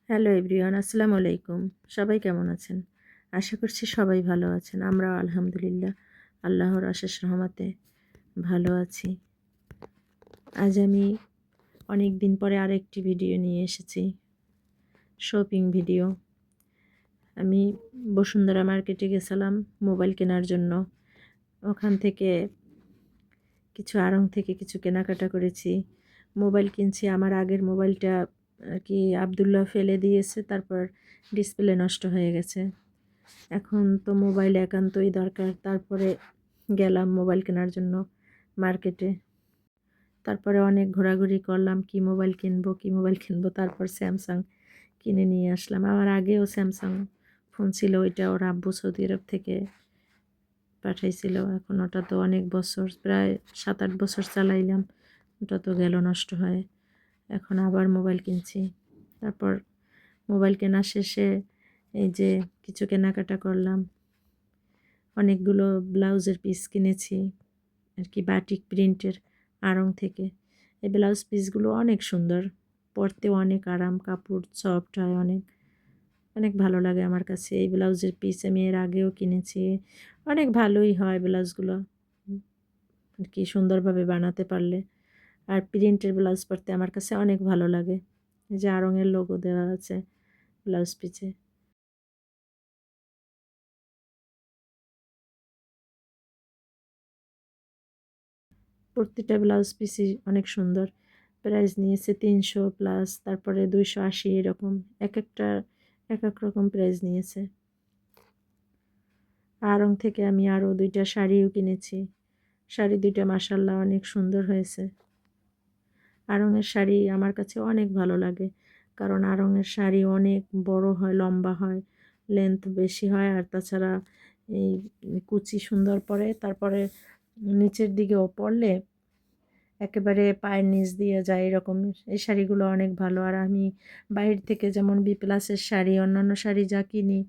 Hello everyone, আসসালামু আলাইকুম। সবাই কেমন আছেন? আশা করছি সবাই ভালো আছেন। আমরাও আলহামদুলিল্লাহ আল্লাহর অশেষ রহমতে ভালো আছি। আজ আমি অনেক দিন পরে আরেকটি ভিডিও নিয়ে এসেছি, শপিং ভিডিও। আমি বসুন্ধরা মার্কেটে গেছিলাম মোবাইল কেনার জন্য। ওখান থেকে আড়ং থেকে কিছু কেনাকাটা করেছি। মোবাইল কিনছি। আমার আগের মোবাইলটা আর কি আব্দুল্লাহ ফেলে দিয়েছে, তারপর ডিসপ্লে নষ্ট হয়ে গেছে। এখন তো মোবাইল একান্তই দরকার। তারপরে গেলাম মোবাইল কেনার জন্য মার্কেটে। তারপরে অনেক ঘোরাঘুরি করলাম, কি মোবাইল কিনবো। তারপর স্যামসাং কিনে নিয়ে আসলাম। আমার আগেও স্যামসাং ফোন ছিল, ওইটা ওর আব্বু সৌদি আরব থেকে পাঠাইছিল। এখন ওটা তো অনেক বছর, প্রায় 7-8 বছর চালাইলাম, ওটা তো গেল নষ্ট হয়ে। এখন আবার মোবাইল কিনছি। তারপর মোবাইল কেনা শেষে এই যে কিছু কেনাকাটা করলাম। অনেকগুলো ব্লাউজের পিস কিনেছি আর কি, বাটিক প্রিন্টের আড়ং থেকে। এই ব্লাউজ পিসগুলো অনেক সুন্দর, পরতেও অনেক আরাম, কাপড় সফট হয় অনেক, অনেক ভালো লাগে আমার কাছে। এই ব্লাউজের পিস আমি এর আগেও কিনেছি, অনেক ভালোই হয় ব্লাউজগুলো আর কি, সুন্দরভাবে বানাতে পারলে। আর প্রিন্টের ব্লাউজ পরতে আমার কাছে অনেক ভালো লাগে। এই যে আড়ংয়ের লোগো দেওয়া আছে ব্লাউজ পিসে। প্রত্যেকটা ব্লাউজ পিসই অনেক সুন্দর। প্রাইস নিয়েছে 300+, তারপরে 280, এরকম এক একটা এক এক রকম প্রাইস নিয়েছে। আড়ং থেকে আমি আরও 2টা শাড়িও কিনেছি। শাড়ি 2টা মাশাআল্লাহ অনেক সুন্দর হয়েছে। আড়ংয়ের শাড়ি আমার কাছে অনেক ভালো লাগে, কারণ আড়ংয়ের শাড়ি অনেক বড় হয়, লম্বা হয়, লেন্থ বেশি হয়। আর তাছাড়া এই কুচি সুন্দর পরে, তারপরে নিচের দিকেও পরলে একেবারে পায়ের নিচ দিয়ে যায় এরকম। এই শাড়িগুলো অনেক ভালো। আর আমি বাইরে থেকে যেমন বি+এর শাড়ি, অন্যান্য শাড়ি যা কিনি,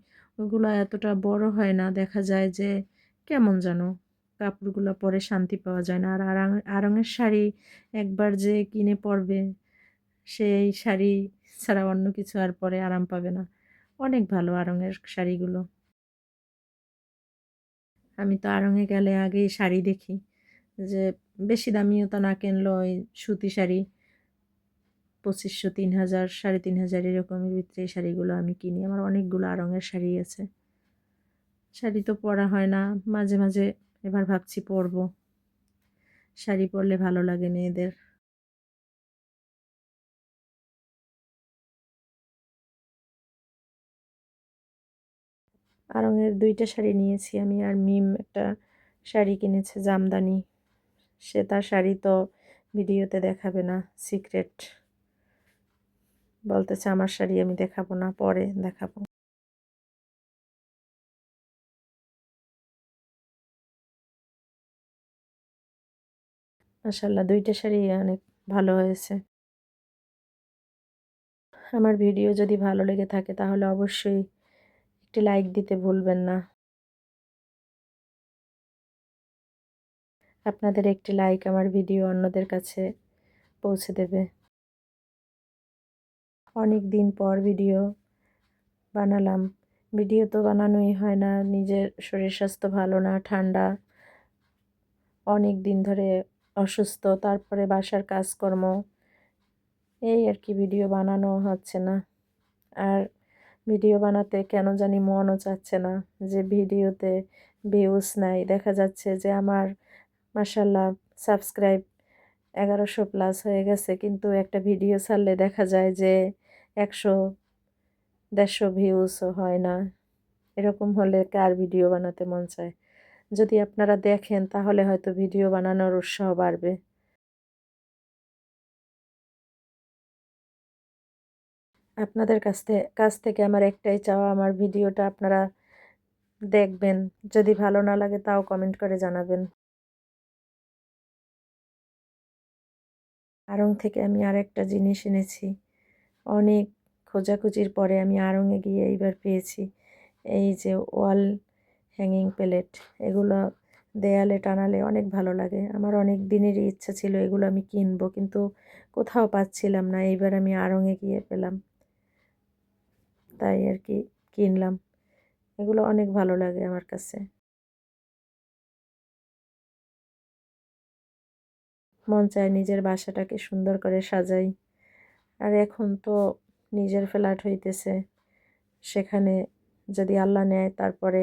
ওগুলো এতটা বড় হয় না, দেখা যায় যে কেমন যেন কাপড়গুলো পরে শান্তি পাওয়া যায় না। আর আড়ংয়ের শাড়ি একবার যে কিনে পরবে, সেই শাড়ি ছাড়া অন্য কিছু আর পরে আরাম পাবে না। অনেক ভালো আড়ংয়ের শাড়িগুলো। আমি তো আড়ংয়ে গেলে আগেই শাড়ি দেখি, যে বেশি দামিও তো না কিনলো ওই সুতি শাড়ি 2500, 3000, 3500 এরকমের ভিতরে এই শাড়িগুলো আমি কিনি। আমার অনেকগুলো আড়ংয়ের শাড়ি আছে। শাড়ি তো পরা হয় না, মাঝে মাঝে এবার ভাবছি পরবো। শাড়ি পরলে ভালো লাগে মেয়েদের। আড়ংয়ের 2টা শাড়ি নিয়েছি আমি। আর মিম একটা শাড়ি কিনেছে, জামদানি। সে তার শাড়ি তো ভিডিওতে দেখাবে না, সিক্রেট বলতেছে। আমার শাড়ি আমি দেখাবো না, পরে দেখাবো। মাশাআল্লাহ 2টা শাড়ি অনেক ভালো হয়েছে। আমার ভিডিও যদি ভালো লেগে থাকে তাহলে অবশ্যই একটি লাইক দিতে ভুলবেন না। আপনাদের একটি লাইক আমার ভিডিও অন্যদের কাছে পৌঁছে দেবে। অনেক দিন পর ভিডিও বানালাম। ভিডিও তো বানানোই হয় না, নিজের শরীর স্বাস্থ্য ভালো না, ঠান্ডা, অনেক দিন ধরে অসুস্থ, তারপরে বাসার কাজকর্ম, এই আর কি, ভিডিও বানানো হচ্ছে না। আর ভিডিও বানাতে কেন জানি মনও চাচ্ছে না, যে ভিডিওতে ভিউজ নাই। দেখা যাচ্ছে যে আমার মাশাআল্লাহ সাবস্ক্রাইব 1100+ হয়ে গেছে, কিন্তু একটা ভিডিও ছাড়লে দেখা যায় যে 100-150 ভিউজও হয় না। এরকম হলে কার ভিডিও বানাতে মন চায়? যদি আপনারা দেখেন তাহলে হয়তো ভিডিও বানানোর উৎসাহ বাড়বে। আপনাদের কাছ থেকে আমার একটাই চাওয়া, আমার ভিডিওটা আপনারা দেখবেন। যদি ভালো না লাগে তাও কমেন্ট করে জানাবেন। আড়ং থেকে আমি আরেকটা জিনিস এনেছি। অনেক খোঁজাখুঁজির পরে আমি আড়ংয়ে গিয়ে এইবার পেয়েছি। এই যে ওয়াল হ্যাঙ্গিং প্লেট, এগুলো দেয়ালে টানালে অনেক ভালো লাগে। আমার অনেক দিনেরই ইচ্ছা ছিল এগুলো আমি কিনবো, কিন্তু কোথাও পাচ্ছিলাম না। এইবার আমি আড়ংয়ে গিয়ে পেলাম। তাই আর কি কিনলাম। এগুলো অনেক ভালো লাগে আমার কাছে। মন চায় নিজের বাসাটাকে সুন্দর করে সাজাই। আর এখন তো নিজের ফ্ল্যাট হইতেছে, সেখানে যদি আল্লাহ নেয় তারপরে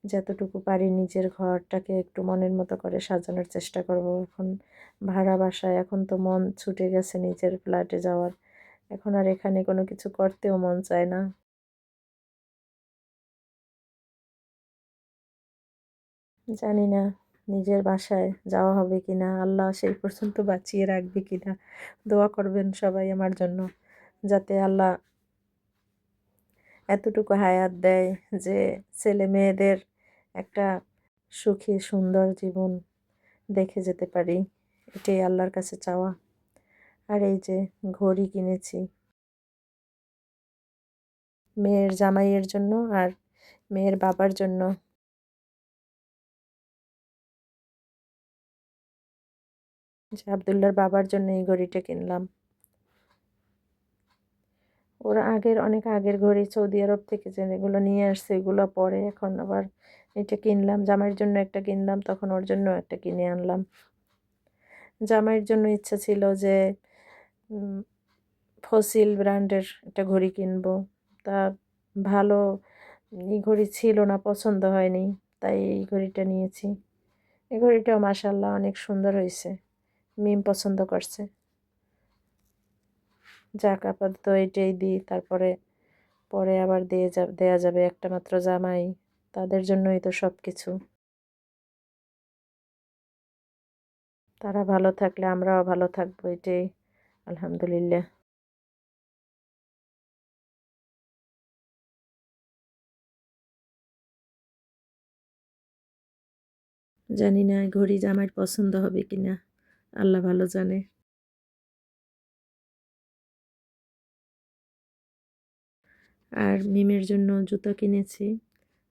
যতটুকু পারি নিজের ঘরটাকে একটু মনের মতো করে সাজানোর চেষ্টা করব। এখন ভাড়া বাসায়, এখন তো মন ছুটে গেছে নিজের ফ্ল্যাটে যাওয়ার। এখন আর এখানে কোনো কিছু করতেও মন চায় না। জানি না নিজের বাসায় যাওয়া হবে কি না, আল্লাহ সেই পর্যন্ত বাঁচিয়ে রাখবে কি না। দোয়া করবেন সবাই আমার জন্য, যাতে আল্লাহ এতটুকু হায়াত দেয় যে ছেলে মেয়েদের একটা সুখী সুন্দর জীবন দেখে যেতে পারি। এটাই আল্লাহর কাছে চাওয়া। আর এই যে ঘড়ি কিনেছি মেয়ের জামাইয়ের জন্য আর মেয়ের বাবার জন্য। যে আবদুল্লার বাবার জন্য এই ঘড়িটা কিনলাম। ওরা অনেক আগের ঘড়ি সৌদি আরব থেকে যেগুলো নিয়ে আসছে এগুলো পরে, এখন আবার এটা কিনলাম। জামাইয়ের জন্য একটা কিনলাম, তখন ওর জন্য একটা কিনে আনলাম। জামাইয়ের জন্য ইচ্ছা ছিল যে ফসিল ব্র্যান্ডের একটা ঘড়ি কিনবো, তা ভালো এই ঘড়ি ছিল না, পছন্দ হয়নি, তাই এই ঘড়িটা নিয়েছি। এই ঘড়িটাও মাশাআল্লাহ অনেক সুন্দর হয়েছে, মিম পছন্দ করছে। যাক আপাতত এটাই দিই, তারপরে পরে আবার দেয়া যাবে। একটা মাত্র জামাই, তাদের জন্যই তো সব কিছু। তারা ভালো থাকলে আমরাও ভালো থাকবো, এটাই আলহামদুলিল্লাহ। জানি না ঘড়ি জামাইয়ের পছন্দ হবে কিনা, আল্লাহ ভালো জানে। আর মিমের জন্য জুতা কিনেছি,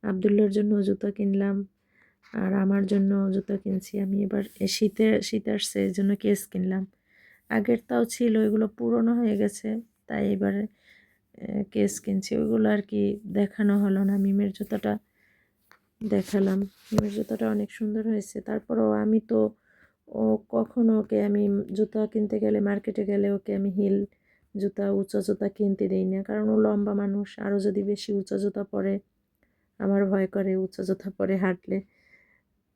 আবদুল্লার জন্য জুতা কিনলাম, আর আমার জন্য জুতা কিনছি আমি। এবার শীত আসছে, এই জন্য কেস কিনলাম। আগের তাও ছিল, এগুলো পুরনো হয়ে গেছে, তাই এবারে কেস কিনছি। ওইগুলো আর কি দেখানো হলো না। মিমের জুতাটা দেখালাম, মিমের জুতাটা অনেক সুন্দর হয়েছে। তারপরও আমি তো কখনো ওকে আমি জুতা কিনতে গেলে, মার্কেটে গেলে ওকে আমি হিল জুতা, উঁচা জুতা কিনতে দিই না, কারণ ও লম্বা মানুষ। আরও যদি বেশি উঁচা জুতা পরে আমার ভয় করে, উঁচা জুতা পরে হাঁটলে।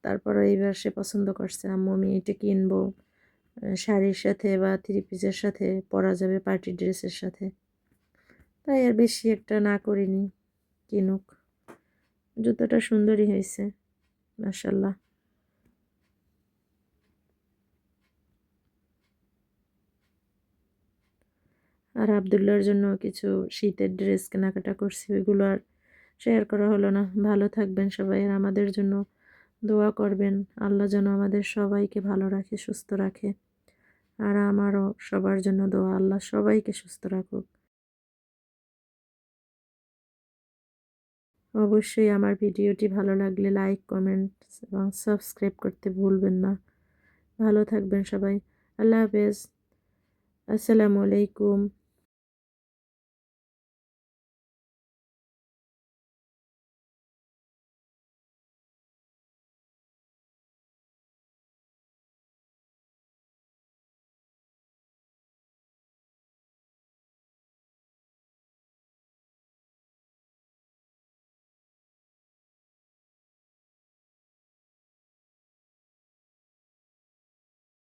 তারপরও এইবার সে পছন্দ করছে, আম্মু আমি এটা কিনবো, শাড়ির সাথে বা থ্রি পিসের সাথে পরা যাবে, পার্টি ড্রেসের সাথে। তাই আর বেশি একটা না করিনি, কিনুক। জুতোটা সুন্দরই হয়েছে মাশাআল্লাহ। আর আবদুল্লার জন্য কিছু শীতের ড্রেস কেনাকাটা করছি, ওইগুলো আর শেয়ার করা হলো না। ভালো থাকবেন সবাই, আর আমাদের জন্য দোয়া করবেন। আল্লাহ যেন আমাদের সবাইকে ভালো রাখে, সুস্থ রাখে। আর আমারও সবার জন্য দোয়া, আল্লাহ সবাইকে সুস্থ রাখুক। অবশ্যই আমার ভিডিওটি ভালো লাগলে লাইক, কমেন্ট এবং সাবস্ক্রাইব করতে ভুলবেন না। ভালো থাকবেন সবাই। আল্লাহ হাফেজ। আসসালামু আলাইকুম।